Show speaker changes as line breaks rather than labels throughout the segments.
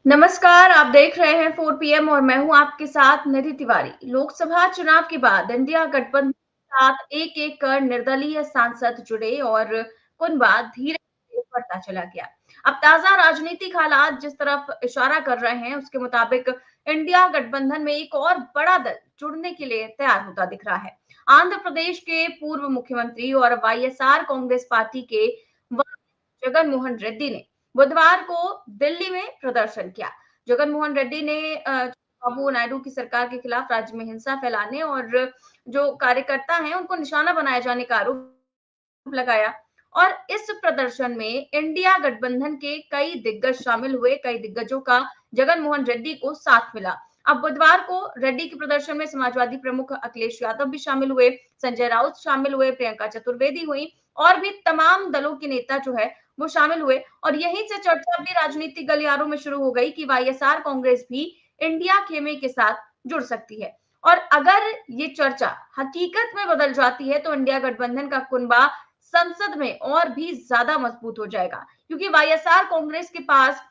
नमस्कार, आप देख रहे हैं 4 पीएम और मैं हूं आपके साथ निधि तिवारी। लोकसभा चुनाव के बाद इंडिया गठबंधन के साथ एक-एक कर निर्दलीय सांसद जुड़े और कुनबा धीरे-धीरे बढ़ता चला गया। अब ताजा राजनीतिक हालात जिस तरफ इशारा कर रहे हैं, उसके मुताबिक इंडिया गठबंधन में एक और बड़ा दल जुड़ने के लिए तैयार होता दिख रहा है। आंध्र प्रदेश के पूर्व मुख्यमंत्री और वाईएसआर कांग्रेस पार्टी के जगन मोहन रेड्डी ने बुधवार को दिल्ली में प्रदर्शन किया। जगन मोहन रेड्डी ने चंद्रबाबू नायडू की सरकार के खिलाफ राज्य में हिंसा फैलाने और जो कार्यकर्ता हैं उनको निशाना बनाए जाने का आरोप लगाया। और इस प्रदर्शन में इंडिया गठबंधन के कई दिग्गज शामिल हुए। कई दिग्गजों का जगन मोहन रेड्डी को साथ मिला। अब बुधवार को रेड्डी के प्रदर्शन में समाजवादी प्रमुख अखिलेश यादव भी शामिल हुए, संजय राउत शामिल हुए, प्रियंका चतुर्वेदी हुई और भी तमाम दलों के नेता जो है वो शामिल हुए। और यहीं से चर्चा भी राजनीतिक गलियारों में शुरू हो गई कि वाईएसआर कांग्रेस भी इंडिया खेमे के साथ जुड़ सकती है। और अगर ये चर्चा हकीकत में बदल जाती है तो इंडिया गठबंधन का कुनबा संसद में और भी ज्यादा मजबूत हो जाएगा, क्योंकि वाईएसआर कांग्रेस के पास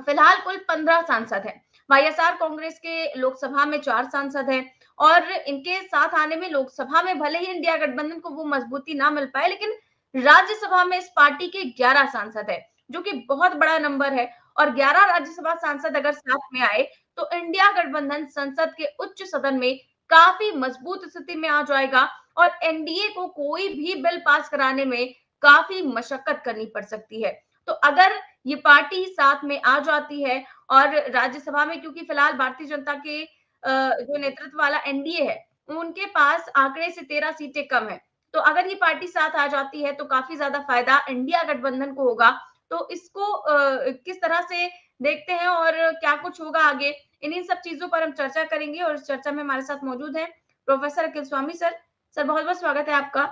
फिलहाल कुल 15 सांसद हैं। वाईएसआर कांग्रेस के लोकसभा में 4 सांसद हैं और इनके साथ आने में लोकसभा में भले ही इंडिया गठबंधन को वो मजबूती ना मिल पाए, लेकिन राज्यसभा में इस पार्टी के 11 सांसद हैं, जो कि बहुत बड़ा नंबर है। और 11 राज्यसभा सांसद अगर साथ में आए तो इंडिया गठबंधन संसद के उच्च सदन में काफी मजबूत स्थिति में आ जाएगा और एनडीए को कोई भी बिल पास कराने में काफी मशक्कत करनी पड़ सकती है। तो अगर ये पार्टी साथ में आ जाती है और राज्यसभा में, क्योंकि फिलहाल भारतीय जनता के जो नेतृत्व वाला एनडीए है, उनके पास आंकड़े से 13 सीटें कम है। तो अगर ये पार्टी साथ आ जाती है तो काफी ज्यादा फायदा इंडिया गठबंधन को होगा। तो इसको किस तरह से देखते हैं और क्या कुछ होगा आगे, इन्हीं सब चीजों पर हम चर्चा करेंगे। और इस चर्चा में हमारे साथ मौजूद हैं प्रोफेसर अखिल स्वामी सर। सर बहुत बहुत स्वागत है आपका।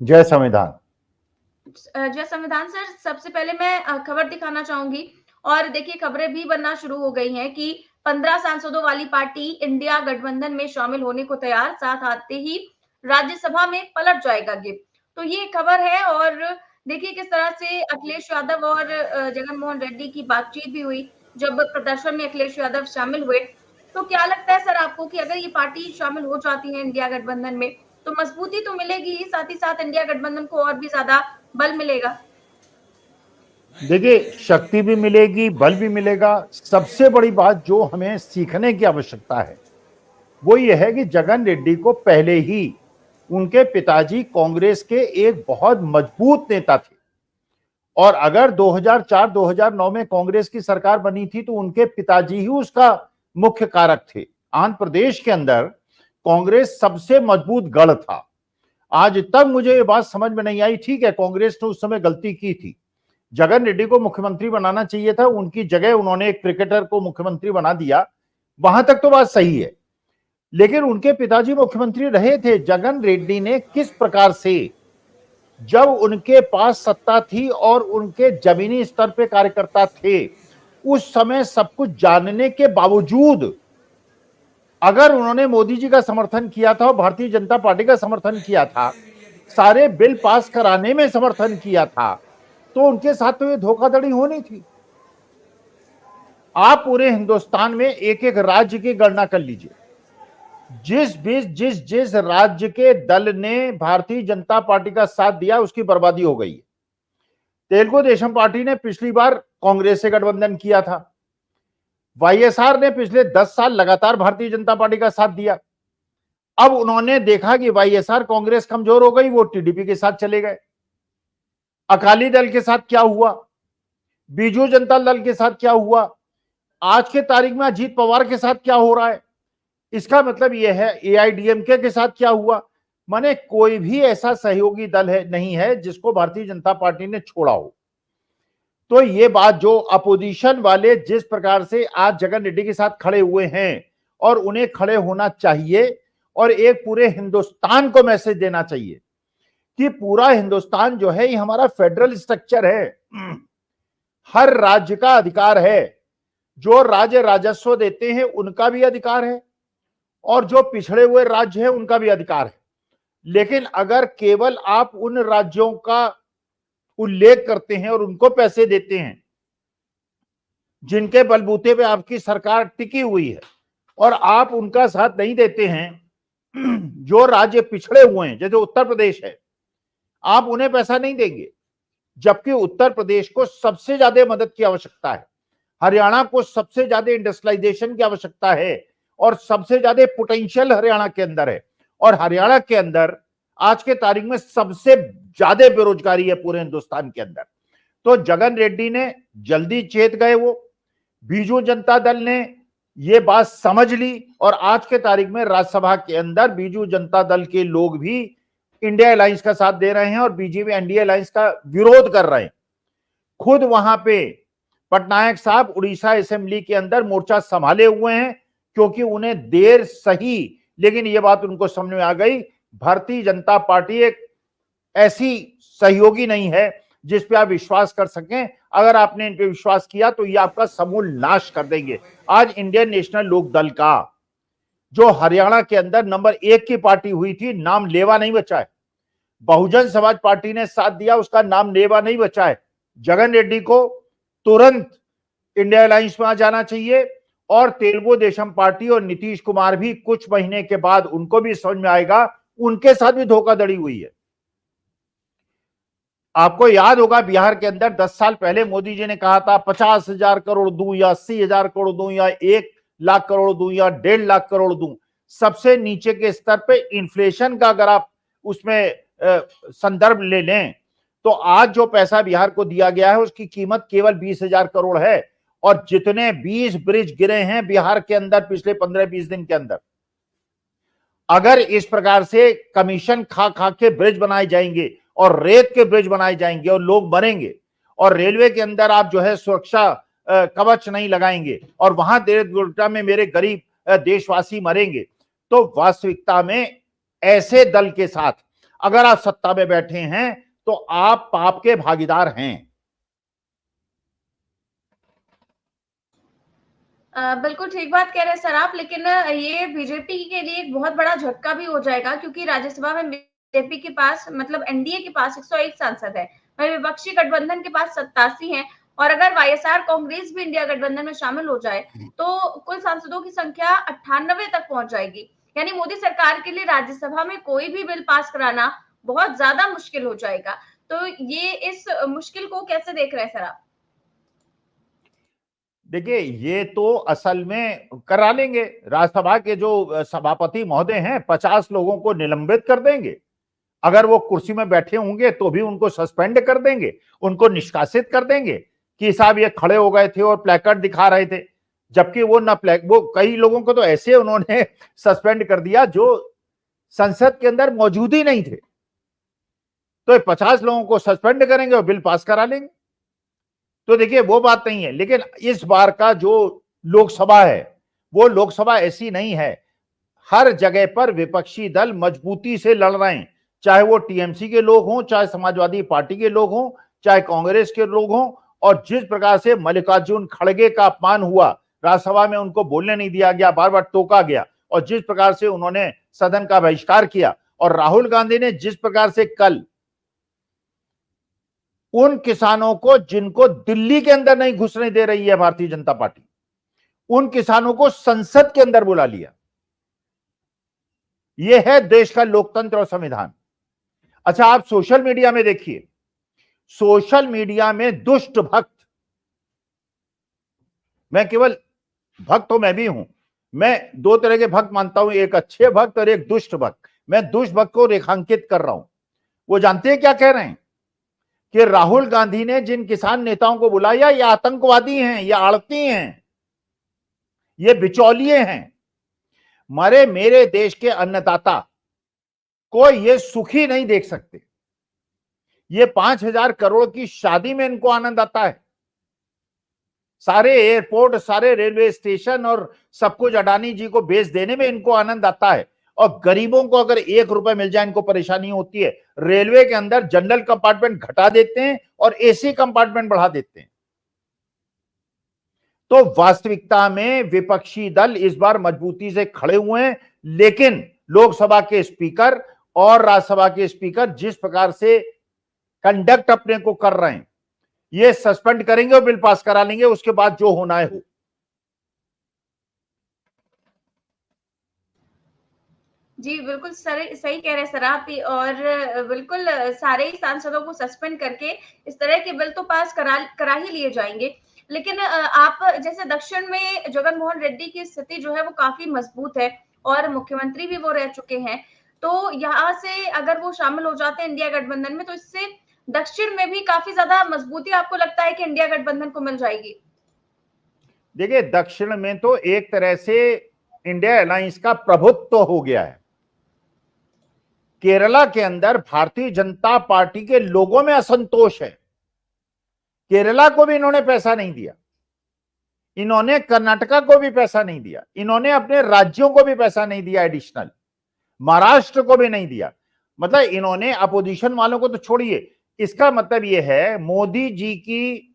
जय संविधान।
जय संविधान सर, सबसे पहले मैं खबर दिखाना चाहूंगी। और देखिए, खबरें भी बनना शुरू हो गई हैं कि 15 सांसदों वाली पार्टी इंडिया गठबंधन में शामिल होने को तैयार, साथ आते ही राज्यसभा में पलट जाएगा ये। तो ये खबर है। और देखिए किस तरह से अखिलेश यादव और जगन मोहन रेड्डी की बातचीत भी हुई जब प्रदर्शन में अखिलेश यादव शामिल हुए। तो क्या लगता है सर आपको कि अगर ये पार्टी शामिल हो जाती है इंडिया गठबंधन में तो मजबूती तो मिलेगी ही, साथ ही साथ इंडिया गठबंधन को और भी ज्यादा बल मिलेगा?
देखिए, शक्ति भी मिलेगी, बल भी मिलेगा। सबसे बड़ी बात जो हमें सीखने की आवश्यकता है वो ये है कि जगन रेड्डी को पहले ही उनके पिताजी कांग्रेस के एक बहुत मजबूत नेता थे। और अगर 2004-2009 में कांग्रेस की सरकार बनी थी तो उनके पिताजी ही उसका मुख्य कारक थे। आंध्र प्रदेश के अंदर कांग्रेस सबसे मजबूत गढ़ था। आज तक मुझे ये बात समझ में नहीं आई। ठीक है, कांग्रेस ने उस समय गलती की थी, जगन रेड्डी को मुख्यमंत्री बनाना चाहिए था, उनकी जगह उन्होंने एक क्रिकेटर को मुख्यमंत्री बना दिया। वहां तक तो बात सही है, लेकिन उनके पिताजी मुख्यमंत्री रहे थे। जगन रेड्डी ने किस प्रकार से, जब उनके पास सत्ता थी और उनके जमीनी स्तर पे कार्यकर्ता थे, उस समय सब कुछ जानने के बावजूद अगर उन्होंने मोदी जी का समर्थन किया था और भारतीय जनता पार्टी का समर्थन किया था, सारे बिल पास कराने में समर्थन किया था, तो उनके साथ तो ये धोखाधड़ी होनी थी। आप पूरे हिंदुस्तान में एक एक राज्य की गणना कर लीजिए। जिस राज्य के दल ने भारतीय जनता पार्टी का साथ दिया उसकी बर्बादी हो गई है। तेलुगु देशम पार्टी ने पिछली बार कांग्रेस से गठबंधन किया था। वाईएसआर ने पिछले 10 साल लगातार भारतीय जनता पार्टी का साथ दिया। अब उन्होंने देखा कि वाईएसआर कांग्रेस कमजोर हो गई, वो टीडीपी के साथ चले गए। अकाली दल के साथ क्या हुआ, बीजू जनता दल के साथ क्या हुआ, आज के तारीख में अजीत पवार के साथ क्या हो रहा है, इसका मतलब यह है एआईडीएमके के साथ क्या हुआ। माने कोई भी ऐसा सहयोगी दल है नहीं है जिसको भारतीय जनता पार्टी ने छोड़ा हो। तो ये बात जो अपोजिशन वाले जिस प्रकार से आज जगन रेड्डी के साथ खड़े हुए हैं, और उन्हें खड़े होना चाहिए और एक पूरे हिंदुस्तान को मैसेज देना चाहिए कि पूरा हिंदुस्तान जो है ये हमारा फेडरल स्ट्रक्चर है, हर राज्य का अधिकार है। जो राज्य राजस्व देते हैं उनका भी अधिकार है और जो पिछड़े हुए राज्य हैं उनका भी अधिकार है। लेकिन अगर केवल आप उन राज्यों का उल्लेख करते हैं और उनको पैसे देते हैं जिनके बलबूते पे आपकी सरकार टिकी हुई है, और आप उनका साथ नहीं देते हैं। जो राज्य पिछड़े हुए हैं जैसे उत्तर प्रदेश है, आप उन्हें पैसा नहीं देंगे, जबकि उत्तर प्रदेश को सबसे ज्यादा मदद की आवश्यकता है, हरियाणा को सबसे ज्यादा इंडस्ट्रियलाइजेशन की आवश्यकता है, और सबसे ज्यादा पोटेंशियल हरियाणा के अंदर है। और हरियाणा के अंदर आज के तारीख में सबसे ज्यादा बेरोजगारी है पूरे हिंदुस्तान के अंदर। तो जगन रेड्डी ने जल्दी चेत गए, वो बीजू जनता दल ने ये बात समझ ली, और आज के तारीख में राज्यसभा के अंदर बीजू जनता दल के लोग भी इंडिया अलायंस का साथ दे रहे हैं और बीजेपी एनडीए अलायंस का विरोध कर रहे हैं। खुद वहां पे पटनायक साहब उड़ीसा असेंबली के अंदर मोर्चा संभाले हुए हैं, क्योंकि उन्हें देर सही, लेकिन ये बात उनको समझ में आ गई, भारतीय जनता पार्टी एक ऐसी सहयोगी नहीं है जिस पे आप विश्वास कर सकें। अगर आपने इन पे विश्वास किया तो ये आपका समूल नाश कर देंगे। आज इंडियन नेशनल लोक दल का जो हरियाणा के अंदर नंबर 1 की पार्टी हुई थी, नाम लेवा नहीं बचा है। बहुजन समाज पार्टी ने साथ दिया, उसका नाम लेवा नहीं बचा है। जगन रेड्डी को तुरंत इंडिया अलायंस में आ जाना चाहिए, और तेलुगु देशम पार्टी और नीतीश कुमार भी कुछ महीने के बाद उनको भी समझ में आएगा उनके साथ भी धोखाधड़ी हुई है। आपको याद होगा बिहार के अंदर 10 साल पहले मोदी जी ने कहा था 50,000 करोड़ दूं या 80,000 करोड़ दूं या 1 लाख करोड़ दूं या 1.5 लाख करोड़ दूं। सबसे नीचे के स्तर पे इन्फ्लेशन का अगर आप उसमें संदर्भ ले लें तो आज जो पैसा बिहार को दिया गया है उसकी कीमत केवल 20,000 करोड़ है, और जितने 20 ब्रिज गिरे हैं बिहार के अंदर पिछले 15-20 दिन के अंदर, अगर इस प्रकार से कमीशन खा खा के ब्रिज बनाए जाएंगे और रेत के ब्रिज बनाए जाएंगे और लोग मरेंगे, और रेलवे के अंदर आप जो है सुरक्षा कवच नहीं लगाएंगे और वहां देर दुर्घटना में मेरे गरीब देशवासी मरेंगे, तो वास्तविकता में ऐसे दल के साथ अगर आप सत्ता में बैठे हैं तो आप पाप के भागीदार हैं।
बिल्कुल ठीक बात कह रहे हैं सर आप, लेकिन ये बीजेपी के लिए एक बहुत बड़ा झटका भी हो जाएगा, क्योंकि राज्यसभा में बीजेपी के पास मतलब एनडीए के पास 101 सांसद है, वहीं विपक्षी गठबंधन के पास 87 हैं, और अगर वाईएसआर कांग्रेस भी इंडिया गठबंधन में शामिल हो जाए तो कुल सांसदों की संख्या 98 तक पहुंच जाएगी। यानी मोदी सरकार के लिए राज्यसभा में कोई भी बिल पास कराना बहुत ज्यादा मुश्किल हो जाएगा। तो ये इस मुश्किल को कैसे देख रहे हैं सर आप?
देखिए, ये तो असल में करा लेंगे। राज्यसभा के जो सभापति महोदय हैं 50 लोगों को निलंबित कर देंगे, अगर वो कुर्सी में बैठे होंगे तो भी उनको सस्पेंड कर देंगे, उनको निष्कासित कर देंगे कि साहब ये खड़े हो गए थे और प्लेकार्ड दिखा रहे थे, जबकि वो कई लोगों को तो ऐसे उन्होंने सस्पेंड कर दिया जो संसद के अंदर मौजूद ही नहीं थे। तो 50 लोगों को सस्पेंड करेंगे और बिल पास करा लेंगे। तो देखिए वो बात नहीं है, लेकिन इस बार का जो लोकसभा है वो लोकसभा ऐसी नहीं है। हर जगह पर विपक्षी दल मजबूती से लड़ रहे हैं, चाहे वो टीएमसी के लोग हों, चाहे समाजवादी पार्टी के लोग हों, चाहे कांग्रेस के लोग हों। और जिस प्रकार से मल्लिकार्जुन खड़गे का अपमान हुआ, राज्यसभा में उनको बोलने नहीं दिया गया, बार बार टोका गया, और जिस प्रकार से उन्होंने सदन का बहिष्कार किया, और राहुल गांधी ने जिस प्रकार से कल उन किसानों को जिनको दिल्ली के अंदर नहीं घुसने दे रही है भारतीय जनता पार्टी, उन किसानों को संसद के अंदर बुला लिया। यह है देश का लोकतंत्र और संविधान। अच्छा, आप सोशल मीडिया में देखिए, सोशल मीडिया में दुष्ट भक्त, मैं केवल भक्त तो मैं भी हूं, मैं दो तरह के भक्त मानता हूं, एक अच्छे भक्त और एक दुष्ट भक्त। मैं दुष्ट भक्त को रेखांकित कर रहा हूं। वो जानते हैं क्या कह रहे हैं कि राहुल गांधी ने जिन किसान नेताओं को बुलाया ये आतंकवादी हैं, ये आड़ती हैं, ये बिचौलिए हैं। मरे मेरे देश के अन्नदाता को ये सुखी नहीं देख सकते। ये 5,000 करोड़ की शादी में इनको आनंद आता है, सारे एयरपोर्ट, सारे रेलवे स्टेशन और सब कुछ अडानी जी को बेच देने में इनको आनंद आता है, और गरीबों को अगर 1 रुपए मिल जाए इनको परेशानी होती है। रेलवे के अंदर जनरल कंपार्टमेंट घटा देते हैं और एसी कंपार्टमेंट बढ़ा देते हैं। तो वास्तविकता में विपक्षी दल इस बार मजबूती से खड़े हुए हैं, लेकिन लोकसभा के स्पीकर और राज्यसभा के स्पीकर जिस प्रकार से कंडक्ट अपने को कर रहे हैं, ये सस्पेंड करेंगे और बिल पास करा लेंगे, उसके बाद जो होना है हो।
जी, बिल्कुल सही कह रहे हैं सर आप और बिल्कुल सारे ही सांसदों को सस्पेंड करके इस तरह के बिल तो पास करा ही लिए जाएँगे। लेकिन आप जैसे दक्षिण में जगन मोहन रेड्डी की स्थिति जो है वो काफ़ी मजबूत है और मुख्यमंत्री भी वो रह चुके हैं। तो यहाँ से अगर वो शामिल हो जाते हैं इंडिया गठबंधन में तो इससे दक्षिण में भी काफ़ी ज़्यादा मजबूती आपको लगता है कि इंडिया गठबंधन को मिल जाएगी?
देखिए, दक्षिण में तो एक तरह से इंडिया अलायंस का प्रभुत्व तो हो गया है। केरला के अंदर भारतीय जनता पार्टी के लोगों में असंतोष है। केरला को भी इन्होंने पैसा नहीं दिया, इन्होंने कर्नाटका को भी पैसा नहीं दिया, इन्होंने अपने राज्यों को भी पैसा नहीं दिया एडिशनल, महाराष्ट्र को भी नहीं दिया। मतलब इन्होंने अपोजिशन वालों को तो छोड़िए, इसका मतलब यह है मोदी जी की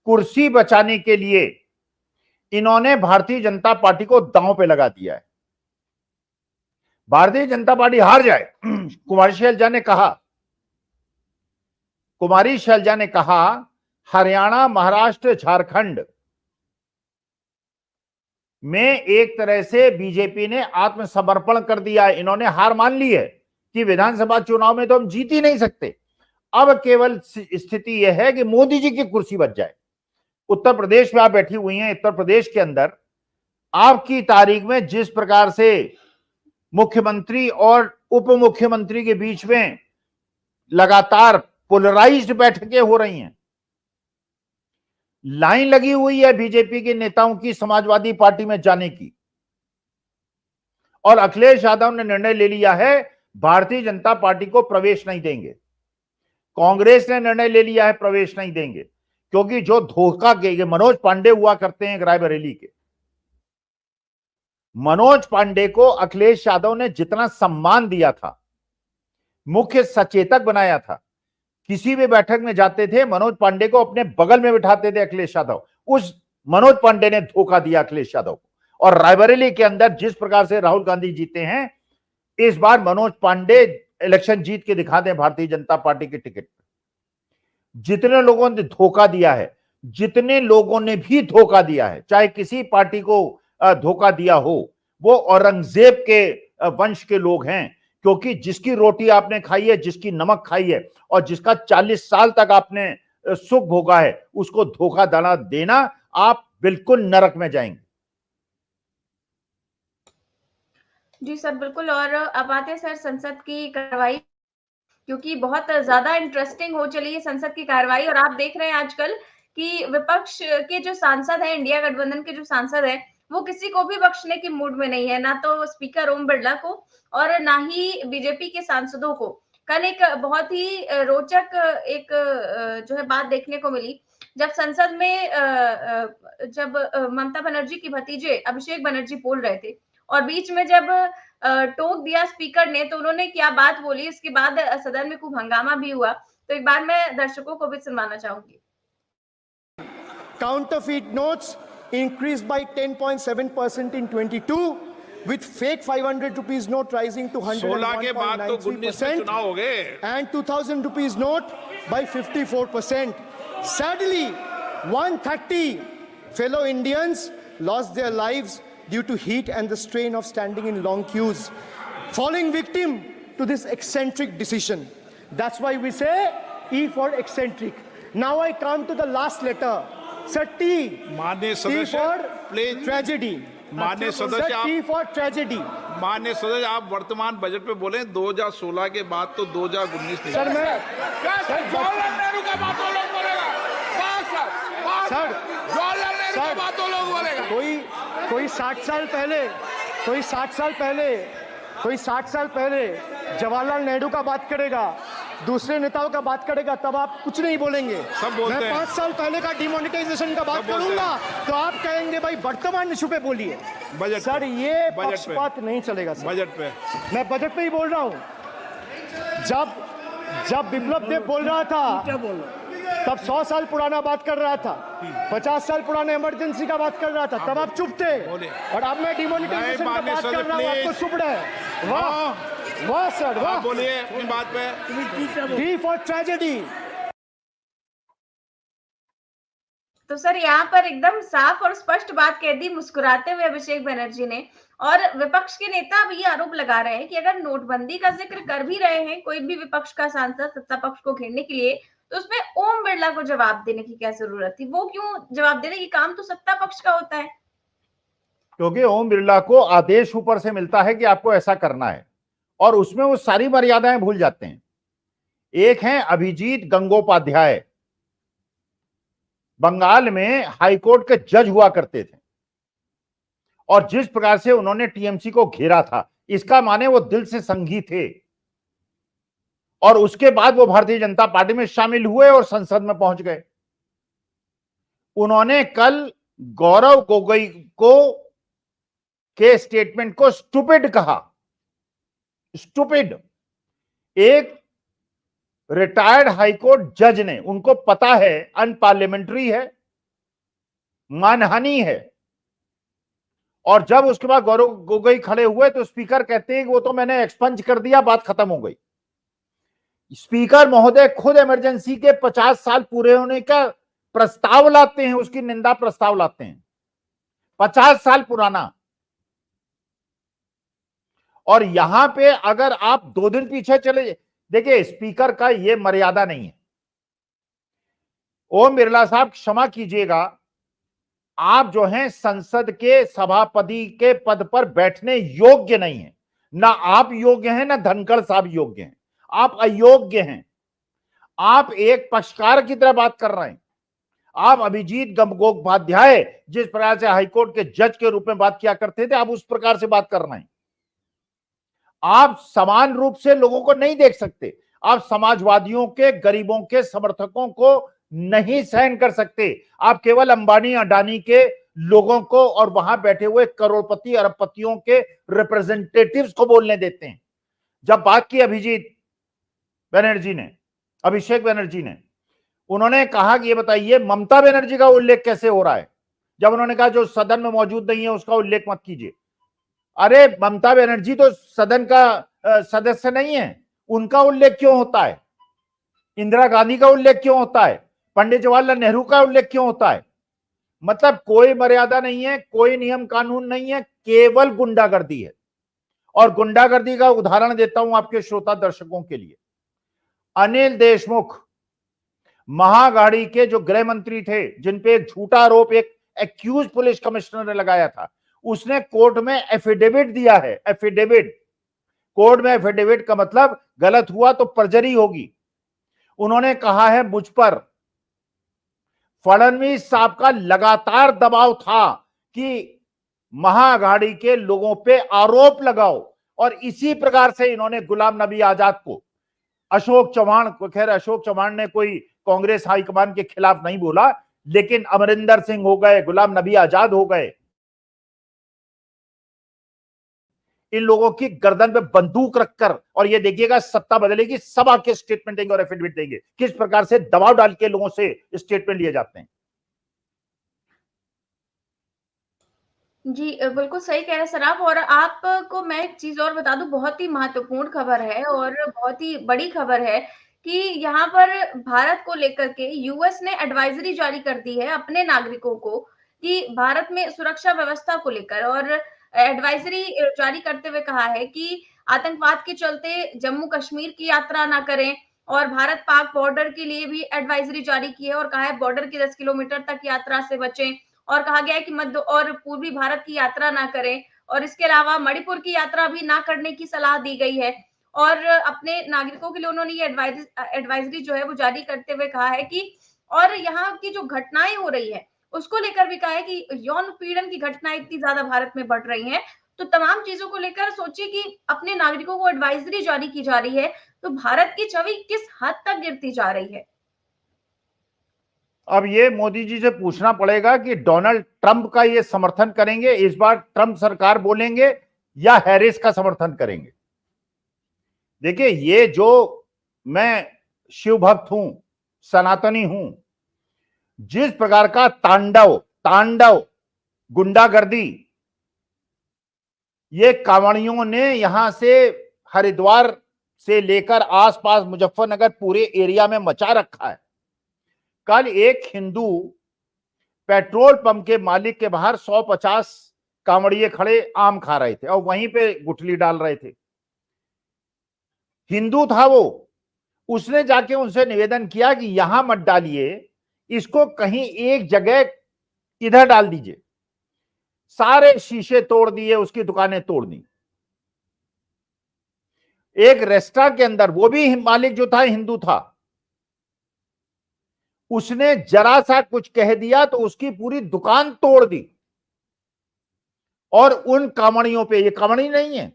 कुर्सी बचाने के लिए इन्होंने भारतीय जनता पार्टी को दांव पे लगा दिया है। भारतीय जनता पार्टी हार जाए, कुमारी शैलजा ने कहा हरियाणा, महाराष्ट्र, झारखंड में एक तरह से बीजेपी ने आत्मसमर्पण कर दिया है। इन्होंने हार मान ली है कि विधानसभा चुनाव में तो हम जीत ही नहीं सकते, अब केवल स्थिति यह है कि मोदी जी की कुर्सी बच जाए। उत्तर प्रदेश में आप बैठी हुई हैं, उत्तर प्रदेश के अंदर आपकी तारीख में जिस प्रकार से मुख्यमंत्री और उप मुख्यमंत्री के बीच में लगातार पोलराइज्ड बैठकें हो रही हैं, लाइन लगी हुई है बीजेपी के नेताओं की समाजवादी पार्टी में जाने की, और अखिलेश यादव ने निर्णय ले लिया है भारतीय जनता पार्टी को प्रवेश नहीं देंगे। कांग्रेस ने निर्णय ले लिया है प्रवेश नहीं देंगे, क्योंकि जो धोखा के मनोज पांडे हुआ करते हैं रायबरेली के, मनोज पांडे को अखिलेश यादव ने जितना सम्मान दिया था, मुख्य सचेतक बनाया था, किसी भी बैठक में जाते थे मनोज पांडे को अपने बगल में बिठाते थे अखिलेश यादव, उस मनोज पांडे ने धोखा दिया अखिलेश यादव को। और रायबरेली के अंदर जिस प्रकार से राहुल गांधी जीते हैं, इस बार मनोज पांडे इलेक्शन जीत के दिखा दें भारतीय जनता पार्टी के टिकट पर। जितने लोगों ने धोखा दिया है, जितने लोगों ने भी धोखा दिया है, चाहे किसी पार्टी को धोखा दिया हो, वो औरंगजेब के वंश के लोग हैं, क्योंकि जिसकी रोटी आपने खाई है, जिसकी नमक खाई है और जिसका 40 साल तक आपने सुख भोगा है, उसको धोखा दाना देना, आप बिल्कुल नरक में जाएंगे।
जी सर, बिल्कुल। और अब आते हैं सर संसद की कार्रवाई, क्योंकि बहुत ज़्यादा इंटरेस्टिंग हो चली है संसद की कार्रवाई और आप देख रहे हैं आजकल कि विपक्ष के जो सांसद हैं, इंडिया गठबंधन के जो सांसद हैं, वो किसी को भी बख्शने की मूड में नहीं है, ना तो स्पीकर ओम बिरला को और ना ही बीजेपी के सांसदों को। कल एक बहुत ही रोचक एक जो है बात देखने को मिली, जब संसद में जब ममता बनर्जी की भतीजे अभिषेक बनर्जी बोल रहे थे और बीच में जब टोक दिया स्पीकर ने, तो उन्होंने क्या बात बोली, इसके बाद सदन में खूब हंगामा भी हुआ। तो एक बार मैं दर्शकों को भी सुनवाना चाहूंगी।
Counterfeit notes increased by 10.7% in 22, with fake 500 rupees note rising to 101.93% and 2000 rupees note by 54%. Sadly, 130 fellow Indians lost their lives due to heat and the strain of standing in long queues, falling victim to this eccentric decision. That's why we say E for eccentric. Now I come to the last letter. Sir, T. T for tragedy.
माननीय सदस्य आप
T for tragedy.
माननीय सदस्य आप वर्तमान budget पे बोले 2016 के बाद तो 2019
सर मैं
जवाहरलाल नेहरू का बात तो लोग बोलेगा
सर
जवाहरलाल नेहरू का बात तो लोग बोलेगा
कोई 60 साल पहले जवाहरलाल नेहरू का बात करेगा, दूसरे नेताओं का बात करेगा, तब आप कुछ नहीं बोलेंगे।
सब बोलते
मैं
हैं।
5 साल पहले का डिमोनेटाइजेशन का बात करूंगा तो आप कहेंगे भाई वर्तमान इशू पे बोलिए।
बजट
सर
पे।
ये
बजट पे।
पक्षपात नहीं चलेगा सर।
बजट पे
मैं बजट पे ही बोल रहा हूँ। जब विप्लव देव बोल रहा था तब 100 साल पुराना बात कर रहा था, 50 साल पुराने इमरजेंसी का बात कर रहा था, तब आप चुप थे। और अब मैं डिमोनेटाइजेशन का बात कर रहा हूँ, आपको चुप रहे। वाह सर वाह।
बोलिए अपनी बात पे।
D for tragedy.
तो सर यहाँ पर एकदम साफ और स्पष्ट बात कह दी मुस्कुराते हुए अभिषेक बनर्जी ने। और विपक्ष के नेता अब ये आरोप लगा रहे हैं कि अगर नोटबंदी का जिक्र कर भी रहे हैं कोई भी विपक्ष का सांसद सत्ता पक्ष को घेरने के लिए, तो उसमें ओम बिरला को जवाब देने की क्या जरूरत थी? वो क्यों जवाब दे रहे? ये काम तो सत्ता पक्ष का होता है।
क्योंकि ओम बिरला को आदेश ऊपर से मिलता है कि आपको ऐसा करना है, और उसमें वो सारी मर्यादाएं भूल जाते हैं। एक हैं अभिजीत गंगोपाध्याय, बंगाल में हाईकोर्ट के जज हुआ करते थे, और जिस प्रकार से उन्होंने टीएमसी को घेरा था, इसका माने वो दिल से संघी थे। और उसके बाद वो भारतीय जनता पार्टी में शामिल हुए और संसद में पहुंच गए। उन्होंने कल गौरव गोगोई को के स्टेटमेंट को स्टूपिड कहा। स्टूपिड। एक रिटायर्ड हाईकोर्ट जज ने, उनको पता है अनपार्लियामेंट्री है, मानहानि है, और जब उसके बाद गौरव गोगोई खड़े हुए तो स्पीकर कहते हैं कि वो तो मैंने एक्सपंज कर दिया, बात खत्म हो गई। स्पीकर महोदय खुद इमरजेंसी के 50 साल पूरे होने का प्रस्ताव लाते हैं, उसकी निंदा प्रस्ताव लाते हैं, 50 साल पुराना। और यहां पे अगर आप 2 दिन पीछे चले, देखिए स्पीकर का ये मर्यादा नहीं है। ओम बिरला साहब क्षमा कीजिएगा, आप जो हैं संसद के सभापति के पद पर बैठने योग्य नहीं है। ना आप योग्य हैं, ना धनखड़ साहब योग्य हैं, आप अयोग्य हैं। आप एक पक्षकार की तरह बात कर रहे हैं। आप अभिजीत गंगोपाध्याय जिस प्रकार से हाईकोर्ट के जज के रूप में बात किया करते थे, आप उस प्रकार से बात कर रहे हैं। आप समान रूप से लोगों को नहीं देख सकते। आप समाजवादियों के, गरीबों के समर्थकों को नहीं सहन कर सकते। आप केवल अंबानी अडानी के लोगों को और वहां बैठे हुए करोड़पति अरबपतियों के रिप्रेजेंटेटिव्स को बोलने देते हैं। जब बात की अभिषेक बनर्जी ने, उन्होंने कहा कि ये बताइए ममता बनर्जी का उल्लेख कैसे हो रहा है, जब उन्होंने कहा जो सदन में मौजूद नहीं है उसका उल्लेख मत कीजिए। अरे ममता बनर्जी तो सदन का सदस्य नहीं है, उनका उल्लेख क्यों होता है? इंदिरा गांधी का उल्लेख क्यों होता है? पंडित जवाहरलाल नेहरू का उल्लेख क्यों होता है? मतलब कोई मर्यादा नहीं है, कोई नियम कानून नहीं है, केवल गुंडागर्दी है। और गुंडागर्दी का उदाहरण देता हूं आपके श्रोता दर्शकों के लिए। अनिल देशमुख महागाड़ी के जो गृह मंत्री थे, जिन पे एक झूठा आरोप एक एक्यूज पुलिस कमिश्नर ने लगाया था, उसने कोर्ट में एफिडेविट दिया है। एफिडेविट, कोर्ट में एफिडेविट का मतलब गलत हुआ तो परजरी होगी। उन्होंने कहा है मुझ पर फडणवीस साहब का लगातार दबाव था कि महागाड़ी के लोगों पे आरोप लगाओ, और इसी प्रकार से इन्होंने गुलाम नबी आजाद को, अशोक चौहान को, खैर अशोक चौहान ने कोई कांग्रेस हाईकमान के खिलाफ नहीं बोला, लेकिन अमरिंदर सिंह हो गए, गुलाम नबी आजाद हो गए, इन लोगों की गर्दन पे बंदूक रखकर, और ये देखिएगा सत्ता बदलेगी, सब आके स्टेटमेंट देंगे और एफिडेविट देंगे। किस प्रकार से दबाव डाल के लोगों से स्टेटमेंट लिए जाते हैं।
जी, बिल्कुल सही कह रहे हैं सर आप। और आपको मैं एक चीज़ और बता दूँ, बहुत ही महत्वपूर्ण खबर है और बहुत ही बड़ी खबर है कि यहाँ पर भारत को लेकर के यूएस ने एडवाइजरी जारी कर दी है अपने नागरिकों को कि भारत में सुरक्षा व्यवस्था को लेकर, और एडवाइजरी जारी करते हुए कहा है कि आतंकवाद के चलते जम्मू कश्मीर की यात्रा ना करें, और भारत पाक बॉर्डर के लिए भी एडवाइजरी जारी की है और कहा है बॉर्डर की 10 किलोमीटर तक यात्रा से बचें, और कहा गया है कि मध्य और पूर्वी भारत की यात्रा ना करें, और इसके अलावा मणिपुर की यात्रा भी ना करने की सलाह दी गई है। और अपने नागरिकों के लिए उन्होंने ये एडवाइजरी जो है वो जारी करते हुए कहा है कि, और यहाँ की जो घटनाएं हो रही है उसको लेकर भी कहा है कि यौन उत्पीड़न की घटनाएं इतनी ज्यादा भारत में बढ़ रही हैं, तो तमाम चीजों को लेकर सोचिए कि अपने नागरिकों को एडवाइजरी जारी की जा रही है, तो भारत की छवि किस हद तक गिरती जा रही है।
अब ये मोदी जी से पूछना पड़ेगा कि डोनाल्ड ट्रंप का ये समर्थन करेंगे, इस बार ट्रंप सरकार बोलेंगे, या हैरिस का समर्थन करेंगे। देखिए, ये जो मैं शिव भक्त हूं, सनातनी हूं, जिस प्रकार का तांडव गुंडागर्दी ये कांवड़ियों ने यहां से हरिद्वार से लेकर आसपास मुजफ्फरनगर पूरे एरिया में मचा रखा है। कल एक हिंदू पेट्रोल पंप के मालिक के बाहर 150 कांवड़िए खड़े आम खा रहे थे और वहीं पे गुठली डाल रहे थे। हिंदू था वो, उसने जाके उनसे निवेदन किया कि यहां मत डालिए, इसको कहीं एक जगह इधर डाल दीजिए। सारे शीशे तोड़ दिए, उसकी दुकानें तोड़ दी। एक रेस्टोरेंट के अंदर, वो भी मालिक जो था हिंदू था, उसने जरा सा कुछ कह दिया तो उसकी पूरी दुकान तोड़ दी। और उन कांवड़ियों पे, ये कांवड़ी नहीं है,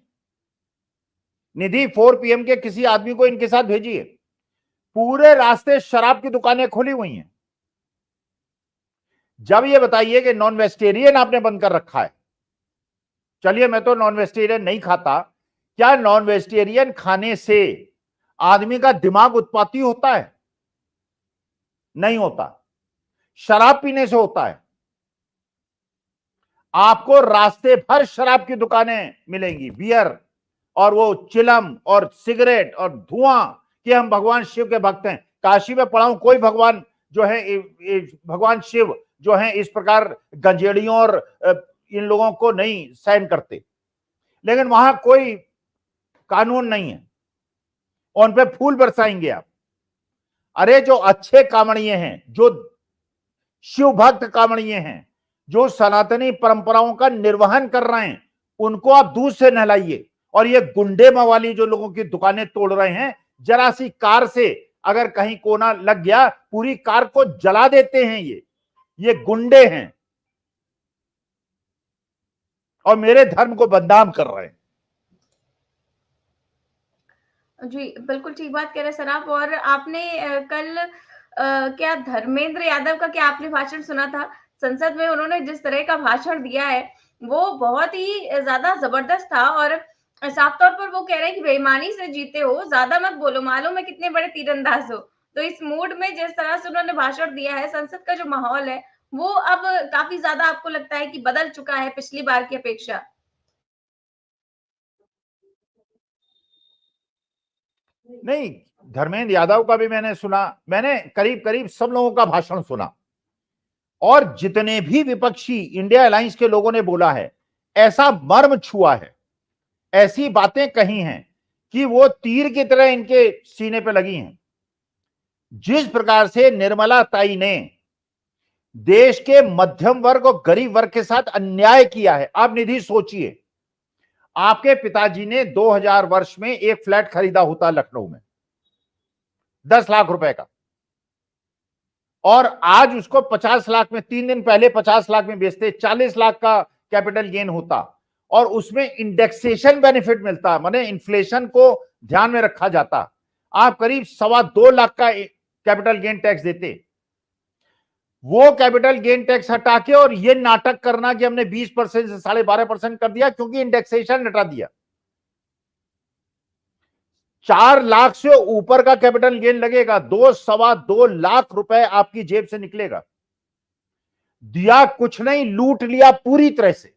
निधि 4 PM के किसी आदमी को इनके साथ भेजिए, पूरे रास्ते शराब की दुकानें खुली हुई हैं। जब ये बताइए कि नॉन वेजिटेरियन आपने बंद कर रखा है, चलिए मैं तो नॉन वेजिटेरियन नहीं खाता, क्या नॉन वेजिटेरियन खाने से आदमी का दिमाग उत्पाती होता है? नहीं होता। शराब पीने से होता है। आपको रास्ते भर शराब की दुकानें मिलेंगी, बियर और वो चिलम और सिगरेट और धुआं, कि हम भगवान शिव के भक्त हैं। काशी में पढ़ा हूं, कोई भगवान जो है, भगवान शिव जो है इस प्रकार गंजेड़ियों और इन लोगों को नहीं सहन करते, लेकिन वहां कोई कानून नहीं है, उन पे फूल बरसाएंगे आप। अरे जो अच्छे कांवड़िए हैं, जो शिव भक्त कांवड़िए हैं, जो सनातनी परंपराओं का निर्वहन कर रहे हैं, उनको आप दूध से नहलाइए। और ये गुंडे मवाली जो लोगों की दुकानें तोड़ रहे हैं, जरा सी कार से अगर कहीं कोना लग गया, पूरी कार को जला देते हैं। ये गुंडे हैं और मेरे धर्म को बदनाम कर रहे हैं।
जी, बिल्कुल ठीक बात कह रहे हैं सर आप। और आपने कल क्या धर्मेंद्र यादव का क्या आपने भाषण सुना था? संसद में उन्होंने जिस तरह का भाषण दिया है, वो बहुत ही ज़्यादा ज़बरदस्त था। और साफ तौर पर वो कह रहे हैं कि बेईमानी से जीते हो, ज़्यादा मत बोलो, मालूम है कितने बड़े तीरंदाज हो। तो इस मूड में जिस तरह से उन्होंने भाषण दिया है, संसद का जो माहौल है, वो अब काफ़ी ज़्यादा आपको लगता है कि बदल चुका है पिछली बार की अपेक्षा?
नहीं, धर्मेंद्र यादव का भी मैंने सुना, मैंने करीब करीब सब लोगों का भाषण सुना, और जितने भी विपक्षी इंडिया अलायंस के लोगों ने बोला है, ऐसा मर्म छुआ है, ऐसी बातें कही हैं कि वो तीर की तरह इनके सीने पे लगी हैं। जिस प्रकार से निर्मला ताई ने देश के मध्यम वर्ग और गरीब वर्ग के साथ अन्याय किया है, आप निधि सोचिए, आपके पिताजी ने 2000 वर्ष में एक फ्लैट खरीदा होता लखनऊ में 10 लाख रुपए का, और आज उसको 50 लाख में, 3 दिन पहले 50 लाख में बेचते, 40 लाख का कैपिटल गेन होता, और उसमें इंडेक्सेशन बेनिफिट मिलता, माने इन्फ्लेशन को ध्यान में रखा जाता। आप करीब 2.25 लाख का कैपिटल गेन टैक्स देते। वो कैपिटल गेन टैक्स हटा के और ये नाटक करना कि हमने 20% से 12.5% कर दिया क्योंकि इंडेक्सेशन हटा दिया। 4 लाख से ऊपर का कैपिटल गेन लगेगा, 2-2.25 लाख रुपए आपकी जेब से निकलेगा। दिया कुछ नहीं, लूट लिया पूरी तरह से।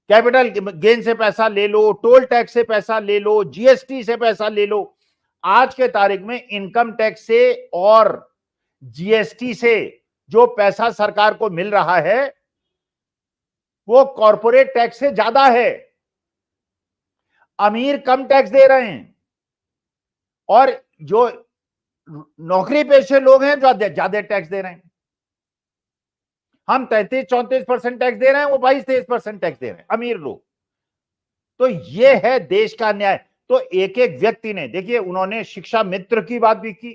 कैपिटल गेन से पैसा ले लो, टोल टैक्स से पैसा ले लो, जीएसटी से पैसा ले लो। आज के तारीख में इनकम टैक्स से और जीएसटी से जो पैसा सरकार को मिल रहा है, वो कॉर्पोरेट टैक्स से ज्यादा है। अमीर कम टैक्स दे रहे हैं और जो नौकरी पेशे लोग हैं जो ज्यादा टैक्स दे रहे हैं। हम 33-34% टैक्स दे रहे हैं, वो 22-23% टैक्स दे रहे हैं अमीर लोग। तो ये है देश का अन्याय। तो एक एक व्यक्ति ने, देखिए, उन्होंने शिक्षा मित्र की बात भी की,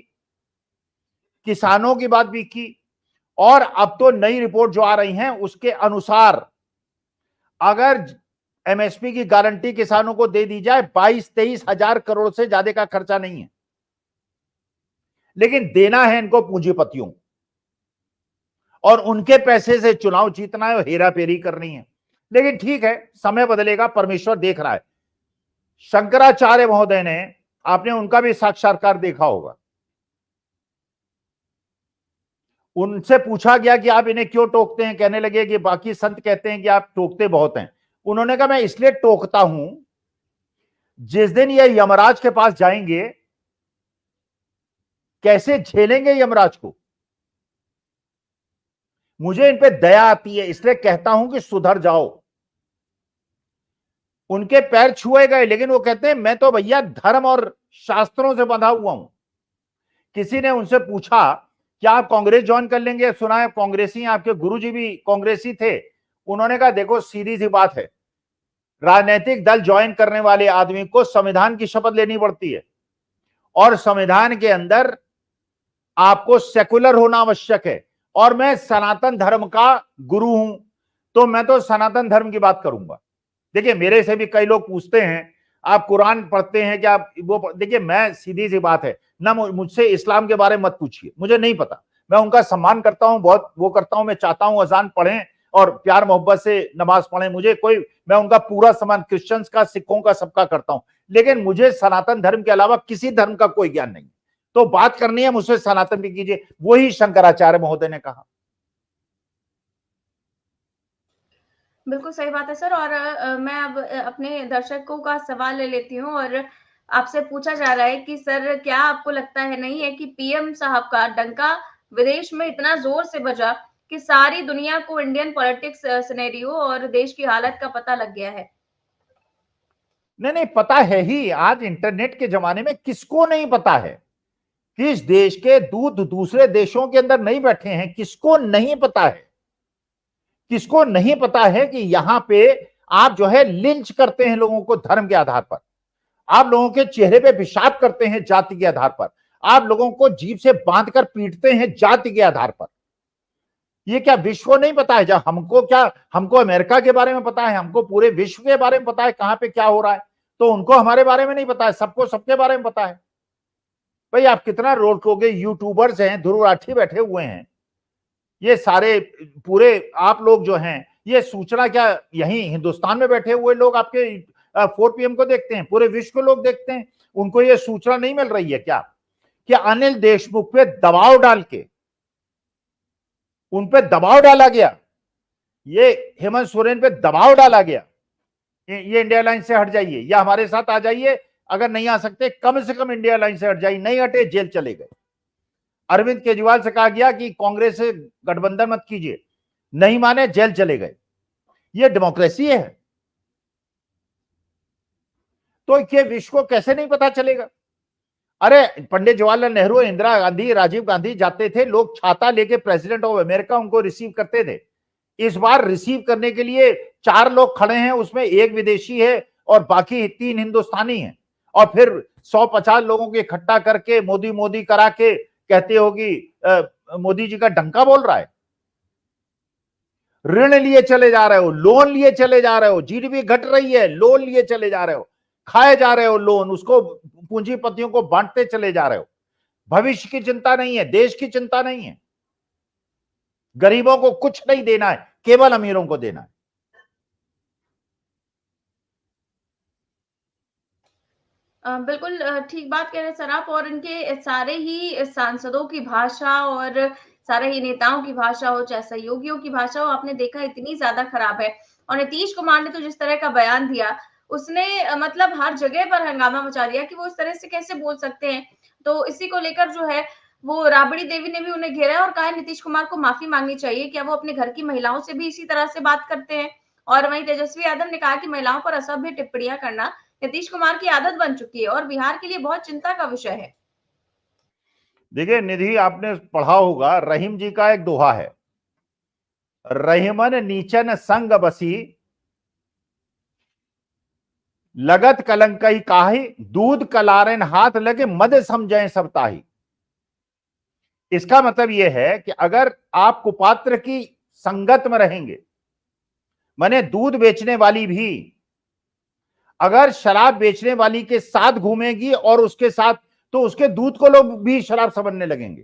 किसानों की बात भी की, और अब तो नई रिपोर्ट जो आ रही है उसके अनुसार अगर एमएसपी की गारंटी किसानों को दे दी जाए, 22-23 हजार करोड़ से ज्यादा का खर्चा नहीं है, लेकिन देना है इनको पूंजीपतियों, और उनके पैसे से चुनाव जीतना है और हेरा फेरी करनी है। लेकिन ठीक है, समय बदलेगा, परमेश्वर देख रहा है। शंकराचार्य महोदय ने, आपने उनका भी साक्षात्कार देखा होगा, उनसे पूछा गया कि आप इन्हें क्यों टोकते हैं, कहने लगे कि बाकी संत कहते हैं कि आप टोकते बहुत हैं। उन्होंने कहा मैं इसलिए टोकता हूं, जिस दिन ये यमराज के पास जाएंगे, कैसे झेलेंगे यमराज को। मुझे इन पे दया आती है, इसलिए कहता हूं कि सुधर जाओ। उनके पैर छुए गए, लेकिन वो कहते हैं मैं तो भैया धर्म और शास्त्रों से बंधा हुआ हूं। किसी ने उनसे पूछा क्या आप कांग्रेस ज्वाइन कर लेंगे, सुना है कांग्रेसी, आपके गुरुजी भी कांग्रेसी थे। उन्होंने कहा देखो सीधी सी बात है, राजनीतिक दल ज्वाइन करने वाले आदमी को संविधान की शपथ लेनी पड़ती है, और संविधान के अंदर आपको सेकुलर होना आवश्यक है, और मैं सनातन धर्म का गुरु हूं, तो मैं तो सनातन धर्म की बात करूंगा। देखिए मेरे से भी कई लोग पूछते हैं आप कुरान पढ़ते हैं क्या, आप वो, देखिए मैं सीधी सी बात है ना, मुझसे इस्लाम के बारे में मत पूछिए, मुझे नहीं पता। मैं उनका सम्मान करता हूं, बहुत वो करता हूं, मैं चाहता हूं अजान पढ़ें और प्यार मोहब्बत से नमाज पढ़ें, मुझे कोई, मैं उनका पूरा सम्मान क्रिश्चियंस का, सिखों का, सबका करता हूं, लेकिन मुझे सनातन धर्म के अलावा किसी धर्म का कोई ज्ञान नहीं। तो बात करनी है मुझसे सनातन की कीजिए, वही शंकराचार्य महोदय ने कहा।
बिल्कुल सही बात है सर। और मैं अब अपने दर्शकों का सवाल ले लेती हूँ, और आपसे पूछा जा रहा है कि सर क्या आपको लगता है नहीं है कि पीएम साहब का डंका विदेश में इतना जोर से बजा कि सारी दुनिया को इंडियन पॉलिटिक्स सिनेरियो और देश की हालत का पता लग गया है?
नहीं नहीं, पता है ही। आज इंटरनेट के जमाने में किसको नहीं पता है कि इस देश के दूत दूसरे देशों के अंदर नहीं बैठे हैं? किसको नहीं पता है? किसको नहीं पता है कि यहां पे आप जो है लिंच करते हैं लोगों को धर्म के आधार पर, आप लोगों के चेहरे पे पेशाब करते हैं जाति के आधार पर, आप लोगों को जीभ से बांधकर पीटते हैं जाति के आधार पर। ये क्या विश्व को नहीं पता है? जब हमको क्या, हमको अमेरिका के बारे में पता है, हमको पूरे विश्व के बारे में पता है कहां पे क्या हो रहा है, तो उनको हमारे बारे में नहीं पता है? सबको सबके बारे में पता है। भाई आप कितना रोकोगे? यूट्यूबर्स हैं, ध्रुव राठी बैठे हुए हैं, ये सारे पूरे आप लोग जो हैं, ये सूचना क्या यहीं हिंदुस्तान में बैठे हुए लोग आपके 4 PM को देखते हैं? पूरे विश्व को लोग देखते हैं, उनको ये सूचना नहीं मिल रही है क्या कि अनिल देशमुख पे दबाव डाल के उन पे दबाव डाला गया, ये हेमंत सोरेन पे दबाव डाला गया, ये इंडिया लाइन से हट जाइए या हमारे साथ आ जाइए, अगर नहीं आ सकते कम से कम इंडिया लाइन से हट जाइए, नहीं हटे जेल चले गए। अरविंद केजरीवाल से कहा गया कि कांग्रेस से गठबंधन मत कीजिए, नहीं माने जेल चले गए। ये डेमोक्रेसी है? तो ये विश्व को कैसे नहीं पता चलेगा? अरे पंडित जवाहरलाल नेहरू, इंदिरा गांधी, राजीव गांधी जाते थे, लोग छाता लेके प्रेसिडेंट ऑफ अमेरिका उनको रिसीव करते थे। इस बार रिसीव करने के लिए 4 लोग खड़े हैं, उसमें एक विदेशी है और बाकी 3 हिंदुस्तानी हैं, और फिर 150 लोगों को इकट्ठा करके मोदी मोदी करा के कहते होगी मोदी जी का डंका बोल रहा है। ऋण लिए चले जा रहे हो, लोन लिए चले जा रहे हो, जीडीपी घट रही है, लोन लिए चले जा रहे हो, खाए जा रहे हो लोन, उसको पूंजीपतियों को बांटते चले जा रहे हो। भविष्य की चिंता नहीं है, देश की चिंता नहीं है, गरीबों को कुछ नहीं देना है, केवल अमीरों को देना है।
बिल्कुल ठीक बात कह रहे हैं सर आप। और इनके सारे ही सांसदों की भाषा और सारे ही नेताओं की भाषा हो, चाहे सहयोगियों की भाषा हो, आपने देखा इतनी ज्यादा खराब है। और नीतीश कुमार ने तो जिस तरह का बयान दिया, उसने मतलब हर जगह पर हंगामा मचा दिया कि वो इस तरह से कैसे बोल सकते हैं। तो इसी को लेकर जो है वो राबड़ी देवी ने भी उन्हें घेरा है और कहा है नीतीश कुमार को माफी मांगनी चाहिए। क्या वो अपने घर की महिलाओं से भी इसी तरह से बात करते हैं? और वहीं तेजस्वी यादव ने कहा कि महिलाओं पर असभ्य टिप्पणियां करना नीतीश कुमार की आदत बन चुकी है और बिहार के लिए बहुत चिंता का विषय है।
देखिए निधि, आपने पढ़ा होगा, रहीम जी का एक दोहा है, रहीमन नीचन संग बसी, लगत कलंकई काहि, दूध कलारन हाथ लगे, मद समझे सब ताही। इसका मतलब यह है कि अगर आप कुपात्र की संगत में रहेंगे, माने दूध बेचने वाली भी अगर शराब बेचने वाली के साथ घूमेगी और उसके साथ, तो उसके दूध को लोग भी शराब समझने लगेंगे।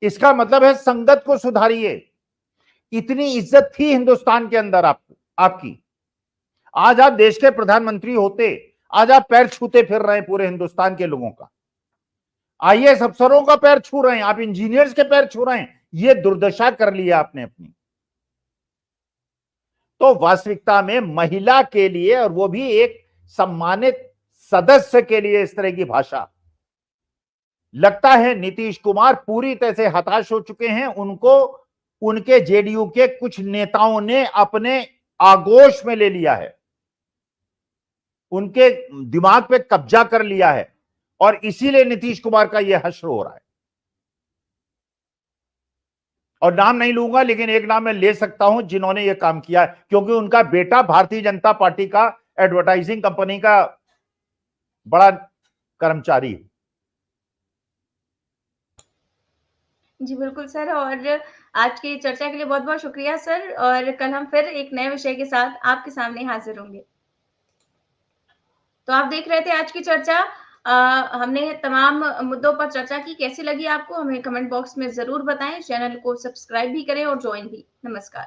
इसका मतलब है संगत को सुधारिए। इतनी इज्जत थी हिंदुस्तान के अंदर आपकी, आज आप देश के प्रधानमंत्री होते, आज आप पैर छूते फिर रहे हैं पूरे हिंदुस्तान के लोगों का, IAS अफसरों का पैर छू रहे हैं, आप इंजीनियर्स के पैर छू रहे हैं। ये दुर्दशा कर लिया आपने अपनी। तो वास्तविकता में महिला के लिए, और वो भी एक सम्मानित सदस्य के लिए, इस तरह की भाषा, लगता है नीतीश कुमार पूरी तरह से हताश हो चुके हैं। उनको उनके जेडीयू के कुछ नेताओं ने अपने आगोश में ले लिया है, उनके दिमाग पे कब्जा कर लिया है, और इसीलिए नीतीश कुमार का यह हश्र हो रहा है। और नाम नहीं लूंगा, लेकिन एक नाम मैं ले सकता हूं जिन्होंने यह काम किया है, क्योंकि उनका बेटा भारतीय जनता पार्टी का एडवर्टाइजिंग कंपनी का बड़ा कर्मचारी है।
जी बिल्कुल सर, और आज की चर्चा के लिए बहुत बहुत शुक्रिया सर, और कल हम फिर एक नए विषय के साथ आपके सामने हाजिर होंगे। तो आप देख रहे थे आज की चर्चा। हमने तमाम मुद्दों पर चर्चा की। कैसी लगी आपको हमें कमेंट बॉक्स में जरूर बताएं। चैनल को सब्सक्राइब भी करें और ज्वाइन भी। नमस्कार।